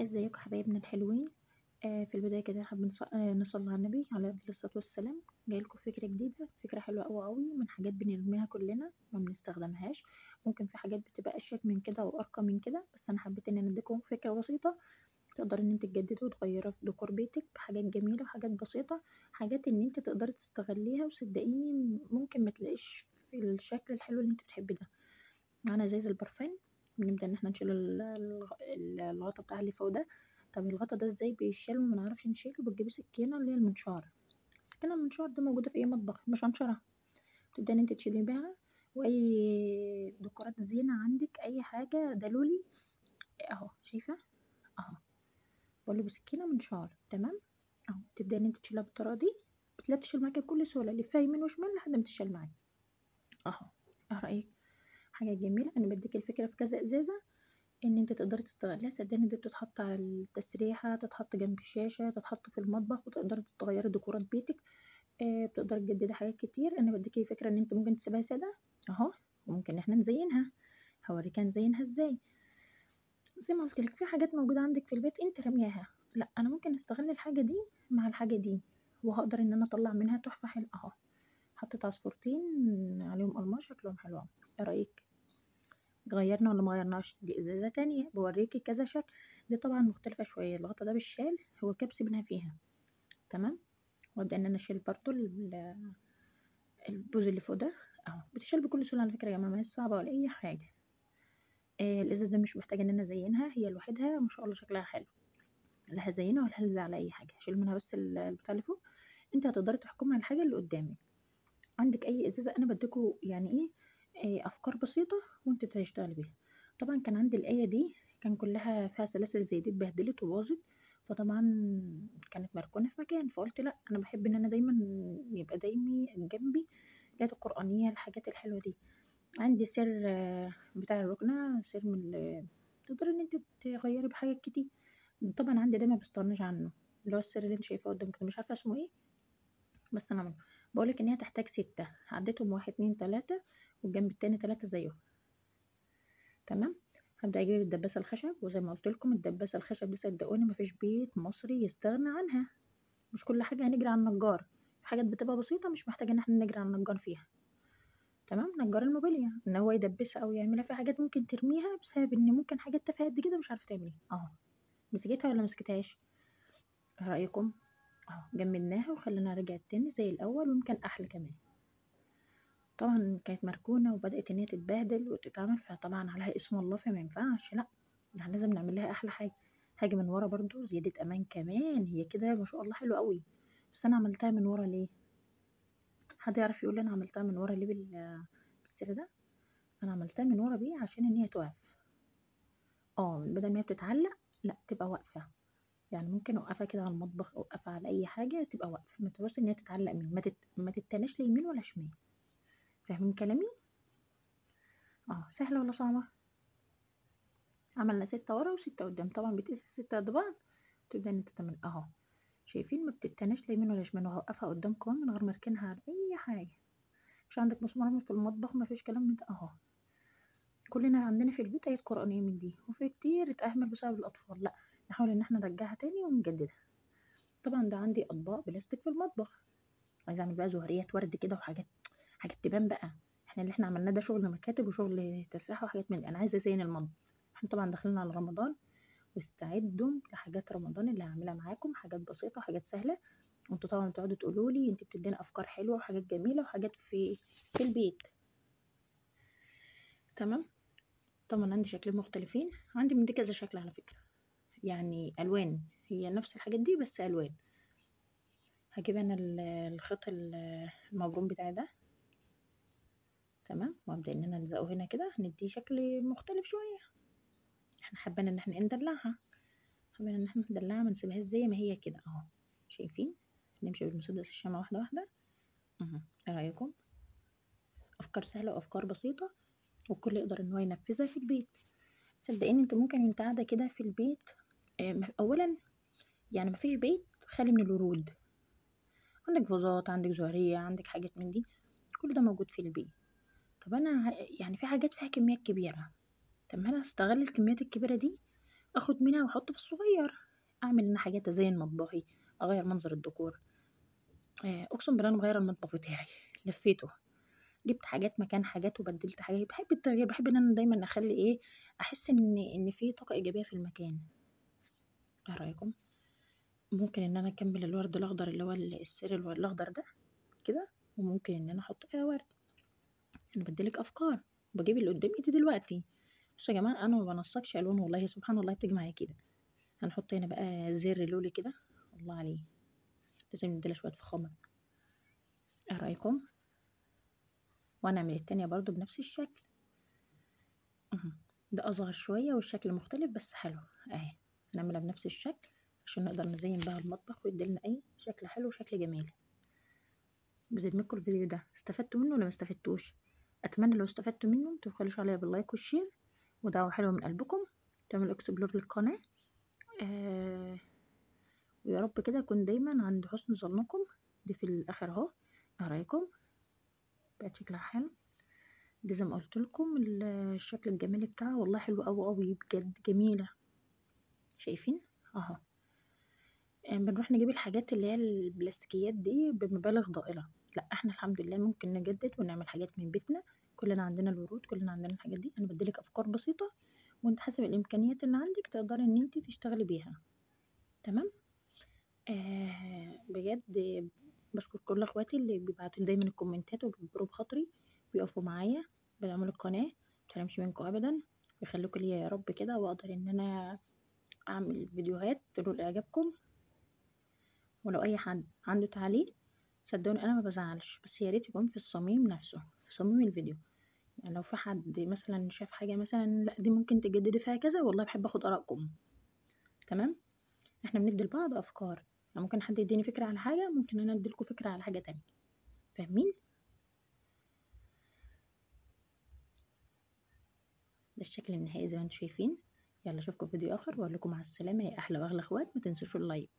ازيكم حبايبنا الحلوين. في البداية كده حابة نصلي على النبي عليه أفضل الصلاة والسلام. جايلكم فكرة جديدة، فكرة حلوة أوي من حاجات بنرميها كلنا ما بنستخدمهاش. ممكن في حاجات بتبقى أشيك من كده وأرقى من كده، بس أنا حبيت إن أنا أديكم فكرة بسيطة تقدر إن أنت تجددي وتغيري في ديكور بيتك بحاجات جميلة وحاجات بسيطة، حاجات إن أنت تقدري تستغليها، وصدقيني ممكن ما تلاقيش في الشكل الحلو اللي أنت بتحبيه ده. معانا ازايز البرفان، بنبدأ ان احنا نشيل الغطا بتاع اللي فوق ده. طب الغطا ده ازاي بيشيل وما نعرفش نشيله؟ بتجيبي سكينة اللي هي المنشار. السكينة المنشار دي موجودة في اي مطبخ، مش هنشرها. تبدأ ان انت تشيلي بيها، واي ديكورات زينة عندك، اي حاجة دلولي اهو، شايفة اهو، بقوله بسكينة منشار. تمام اهو، تبدأ ان انت تشيلها بالطريقة دي، بتلاقي بتشيل معاكي بكل سهولة، لفها يمين وشمال لحد ما تشيل معاكي اهو. ايه رأيك؟ حاجة جميلة. انا بديك الفكرة في كذا ازازة ان انت تقدري تستغليها. صدقني دي بتتحط على التسريحة، تتحط جنب الشاشة، تتحط في المطبخ، وتقدري تغيري ديكورات بيتك. بتقدري تجددي حاجات كتير. انا بديكي فكرة ان انت ممكن تسيبها سادة اهو، وممكن احنا نزينها. هوريك نزينها ازاي. زي ما قلت لك، في حاجات موجودة عندك في البيت انت رمياها، لا انا ممكن استغل الحاجة دي مع الحاجة دي، وهقدر ان انا اطلع منها تحفة حلوة اهو. حطيت عصفورتين عليهم الماس شكلهم حلو أوي. ايه رايك؟ غيرنا ولا ما غيرناش؟ دي ازازة تانية بوريكي كذا شكل. دي طبعا مختلفة شوية، الغطا ده بالشال، هو كبس بنها فيها. تمام. وابدأ ان انا اشيل برضو البوز اللي فوق ده اهو. بتشيل بكل سهولة على فكرة يا جماعة، ما هي صعبة ولا اي حاجة. الازازة ده مش محتاجة ان انا ازينها، هي لوحدها ما شاء الله شكلها حلو. لا هزينها ولا هلزق على اي حاجة، هشيل منها بس البتاع اللي فوق. انت هتقدري تحكمي على الحاجة اللي قدامك. عندك اي ازازة، انا بديكوا يعني ايه، افكار بسيطة وانت تشتغلي بيها. طبعا كان عندي الآية دي كان كلها فيها سلاسل زي دي، اتبهدلت وباظت. فطبعا كانت مركونة في مكان، فقلت لا انا بحب ان انا دايما يبقى دايما جنبي الآيات القرآنية، الحاجات الحلوة دي. عندي سر بتاع الركنة، سر من تقدري ان انت تغيري بحاجات كتير. طبعا عندي ده ما بستغناش عنه، اللي هو السر اللي انت شايفاه قدامك ده، مش عارفة اسمه ايه، بس انا عملته. بقولك ان هي تحتاج 6، عديتهم 1 2 3، والجنب التاني 3 زيهم. تمام. هبدأ اجيب الدباسة الخشب، وزي ما قلت لكم الدباسة الخشب دي صدقوني مفيش بيت مصري يستغنى عنها. مش كل حاجة هنجري على النجار، في حاجات بتبقى بسيطة مش محتاجة ان احنا نجري على النجار فيها. تمام. نجار الموبيليا ان هو يدبسها او يعملها، في حاجات ممكن ترميها بسبب ان ممكن حاجات تافهة قد كده مش عارفة تعمليها اهو. مسكتها ولا مسكتهاش؟ ايه رأيكم؟ اهو جمدناها وخلينا رجعت تاني زي الاول، ويمكن احلى كمان. طبعا كانت مركونة وبدأت ان هي تتبهدل وتتعمل، فطبعا عليها اسم الله، فما ينفعش لا، يعني لازم نعمل لها احلى حاجة. حاجة من ورا برضو زيادة امان كمان، هي كده ما شاء الله حلوة قوي. بس انا عملتها من ورا ليه؟ حد يعرف يقول لي انا عملتها من ورا ليه بالسر ده؟ انا عملتها من ورا بيه عشان ان هي تقف. بدل ما هي بتتعلق، لا تبقى واقفة. يعني ممكن اوقفها كده على المطبخ، اوقفها على اي حاجة تبقى واقفة، ما تبقاش ان هي تتعلق من ما تتناش لا يمين ولا شمال. فاهمين كلامي؟ سهلة ولا صعبة؟ عملنا 6 ورا و6 قدام، طبعا بتقيس ال6 قد بعض. تبدأ ان انت تعمل اهو. شايفين؟ ما بتتناش لا يمين ولا شمال، وهوقفها قدامكم من غير ما اركنها على اي حاجة. مش عندك مسمار في المطبخ؟ ما فيش كلام من ده اهو. كلنا عندنا في البيت آيات قرآنية من دي، وفي كتير اتأهمل بسبب الأطفال، لا نحاول ان احنا نرجعها تاني ونجددها. طبعا ده عندي أطباق بلاستيك في المطبخ، عايزة اعمل بقى زهريات ورد كده وحاجات، حاجات تبان بقى. احنا اللي احنا عملناه ده شغل مكاتب وشغل تسريحة وحاجات من دي. انا عايزة ازين المطبخ. احنا طبعا داخلين على رمضان، واستعدوا لحاجات رمضان اللي هعملها معاكم، حاجات بسيطة وحاجات سهلة. وانتوا طبعا بتقعدوا تقولوا لي انت بتدينا افكار حلوة وحاجات جميلة وحاجات في البيت. تمام. طبعا عندي شكلين مختلفين، عندي من دي كذا شكل على فكرة، يعني الوان، هي نفس الحاجات دي بس الوان. هجيب انا الخيط المبروم بتاعي ده. تمام. وابدا ان انا الزقه هنا كده، نديه شكل مختلف شويه. احنا حابين ان احنا ندلعها، حابين ان احنا ندلعها، ما نسيبهاش زي ما هي كده اهو. شايفين؟ نمشي بالمسدس الشمع واحده واحده اهو. ايه رايكم؟ افكار سهله وافكار بسيطه، والكل يقدر ان هو ينفذها في البيت. صدقيني انت ممكن وانت قاعده كده في البيت، اولا يعني مفيش بيت خالي من الورود. عندك فازات، عندك زهريه، عندك حاجات من دي، كل ده موجود في البيت. طب انا يعني في حاجات فيها كميات كبيره، طب ما انا هستغل الكميات الكبيره دي، اخد منها واحط في الصغير، اعمل انا حاجات ازين مطبخي، اغير منظر الديكور. اقسم بالله انا مغيره المطبخ بتاعي لفيته، جبت حاجات مكان حاجات وبدلت حاجات. بحب التغيير، بحب ان انا دايما اخلي ايه، احس ان في طاقه ايجابيه في المكان. ايه رايكم؟ ممكن ان انا اكمل الورد الاخضر اللي هو السر الاخضر ده كده، وممكن ان انا احط فيها ورد. انا بديلك افكار، بجيب اللي قدام ايدي دلوقتي. بصوا يا جماعه انا ما بنسقش الوان، والله سبحان الله بتيجي معايا كده. هنحط هنا بقى زر لولي كده، الله عليه، لازم نديلها شويه فخامه. ايه رايكم؟ وهنعمل التانية برضو بنفس الشكل. ده اصغر شويه والشكل مختلف بس حلو. اهي هنعملها بنفس الشكل عشان نقدر نزين بقى المطبخ ويديلنا اي شكل حلو وشكل جميل. بذمتكم الفيديو ده استفدتوا منه ولا ما استفدتوش؟ اتمنى لو استفدتوا منه متبخلوش عليا باللايك والشير، ودعوة حلوة من قلبكم، تعملوا اكسبلور للقناة. آه ويا رب كده اكون دايما عند حسن ظنكم. دي في الاخر اهو، ايه رايكم؟ بقت شكلها حلو. دي زي ما قلت لكم الشكل الجمالي بتاعها والله حلو قوي قوي بجد، جميله. شايفين اهو. بنروح نجيب الحاجات اللي هي البلاستيكيات دي بمبالغ ضئيلة. لا احنا الحمد لله ممكن نجدد ونعمل حاجات من بيتنا. كلنا عندنا الورود، كلنا عندنا الحاجات دي. انا بديلك افكار بسيطة، وانت حسب الامكانيات اللي عندك تقدري ان انت تشتغلي بيها. تمام. بجد بشكر كل اخواتي اللي بيبعتوا لي دايما الكومنتات وبيجبروا بخاطري، بيقفوا معايا بيعملوا القناة. متحرمش منكم ابدا، ويخليكم ليا يا رب كده، واقدر ان انا اعمل فيديوهات تنول اعجابكم. ولو اي حد عنده تعليق صدقوني انا ما بزعلش، بس يا ريت يكون في الصميم نفسه، في صميم الفيديو. يعني لو في حد مثلا شاف حاجه مثلا لا دي ممكن تجددي فيها كذا، والله بحب اخد ارائكم. تمام. احنا بندي لبعض افكار، يعني ممكن حد يديني فكره على حاجه، ممكن انا اديلكوا فكره على حاجه تانية. فاهمين؟ ده الشكل النهائي زي ما انتم شايفين. يلا اشوفكم في فيديو اخر، واقول لكم مع السلامه يا احلى واغلى اخوات. ما تنسوش اللايك.